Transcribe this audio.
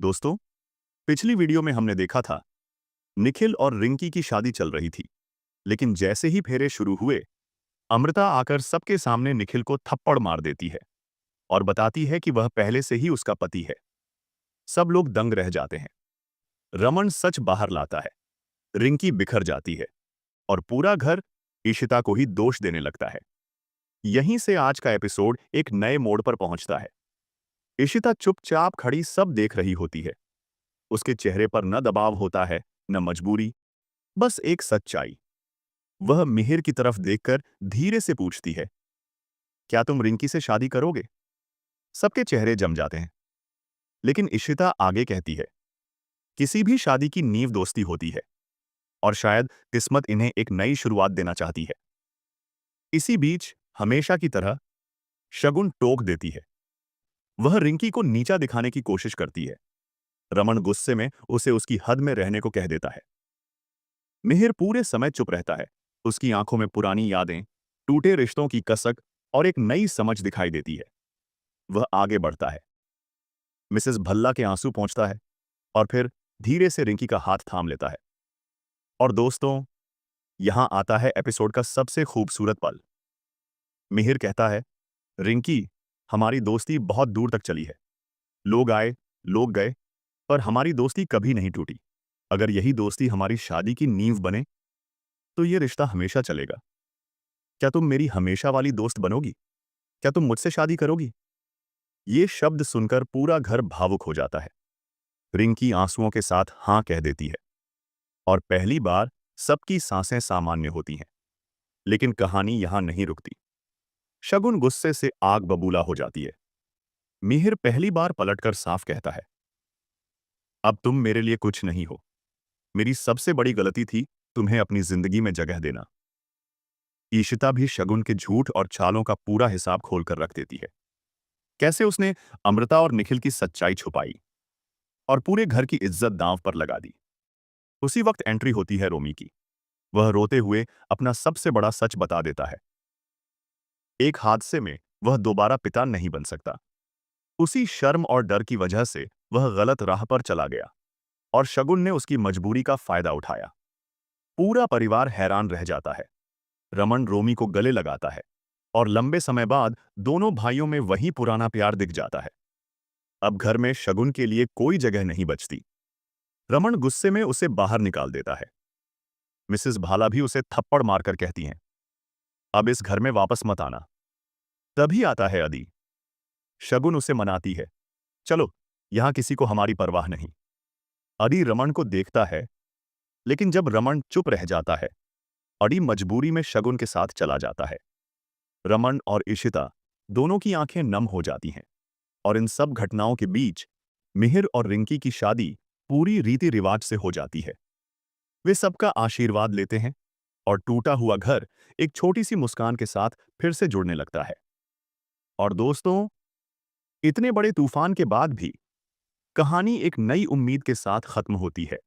दोस्तों, पिछली वीडियो में हमने देखा था निखिल और रिंकी की शादी चल रही थी, लेकिन जैसे ही फेरे शुरू हुए, अमृता आकर सबके सामने निखिल को थप्पड़ मार देती है और बताती है कि वह पहले से ही उसका पति है। सब लोग दंग रह जाते हैं। रमन सच बाहर लाता है, रिंकी बिखर जाती है और पूरा घर ईशिता को ही दोष देने लगता है। यहीं से आज का एपिसोड एक नए मोड़ पर पहुंचता है। ईशिता चुपचाप खड़ी सब देख रही होती है। उसके चेहरे पर न दबाव होता है, न मजबूरी, बस एक सच्चाई। वह मिहिर की तरफ देखकर धीरे से पूछती है, क्या तुम रिंकी से शादी करोगे? सबके चेहरे जम जाते हैं, लेकिन इशिता आगे कहती है, किसी भी शादी की नींव दोस्ती होती है और शायद किस्मत इन्हें एक नई शुरुआत देना चाहती है। इसी बीच हमेशा की तरह शगुन टोक देती है। वह रिंकी को नीचा दिखाने की कोशिश करती है। रमन गुस्से में उसे उसकी हद में रहने को कह देता है। मिहिर पूरे समय चुप रहता है। उसकी आंखों में पुरानी यादें, टूटे रिश्तों की कसक और एक नई समझ दिखाई देती है। वह आगे बढ़ता है। मिसेस भल्ला के आंसू पहुंचता है और फिर धीरे से रिंकी का हाथ थाम लेता है। और दोस्तों, यहां आता है एपिसोड का सबसे खूबसूरत पल। मिहिर कहता है, रिंकी, हमारी दोस्ती बहुत दूर तक चली है। लोग आए, लोग गए, पर हमारी दोस्ती कभी नहीं टूटी। अगर यही दोस्ती हमारी शादी की नींव बने, तो ये रिश्ता हमेशा चलेगा। क्या तुम मेरी हमेशा वाली दोस्त बनोगी? क्या तुम मुझसे शादी करोगी? ये शब्द सुनकर पूरा घर भावुक हो जाता है। रिंकी आंसुओं के साथ हां कह देती है और पहली बार सबकी सांसें सामान्य होती हैं। लेकिन कहानी यहां नहीं रुकती। शगुन गुस्से से आग बबूला हो जाती है। मिहिर पहली बार पलटकर साफ कहता है, अब तुम मेरे लिए कुछ नहीं हो। मेरी सबसे बड़ी गलती थी तुम्हें अपनी जिंदगी में जगह देना। ईशिता भी शगुन के झूठ और चालों का पूरा हिसाब खोलकर रख देती है। कैसे उसने अमृता और निखिल की सच्चाई छुपाई और पूरे घर की इज्जत दांव पर लगा दी। उसी वक्त एंट्री होती है रोमी की। वह रोते हुए अपना सबसे बड़ा सच बता देता है। एक हादसे में वह दोबारा पिता नहीं बन सकता। उसी शर्म और डर की वजह से वह गलत राह पर चला गया और शगुन ने उसकी मजबूरी का फायदा उठाया। पूरा परिवार हैरान रह जाता है। रमन रोमी को गले लगाता है और लंबे समय बाद दोनों भाइयों में वही पुराना प्यार दिख जाता है। अब घर में शगुन के लिए कोई जगह नहीं बचती। रमन गुस्से में उसे बाहर निकाल देता है। मिसेस भाला भी उसे थप्पड़ मारकर कहती हैं, अब इस घर में वापस मत आना। तभी आता है अदी। शगुन उसे मनाती है, चलो, यहां किसी को हमारी परवाह नहीं। अदी रमन को देखता है, लेकिन जब रमन चुप रह जाता है, अडी मजबूरी में शगुन के साथ चला जाता है। रमन और इशिता दोनों की आंखें नम हो जाती हैं और इन सब घटनाओं के बीच मिहिर और रिंकी की शादी पूरी रीति रिवाज से हो जाती है। वे सबका आशीर्वाद लेते हैं और टूटा हुआ घर एक छोटी सी मुस्कान के साथ फिर से जुड़ने लगता है। और दोस्तों, इतने बड़े तूफान के बाद भी कहानी एक नई उम्मीद के साथ खत्म होती है।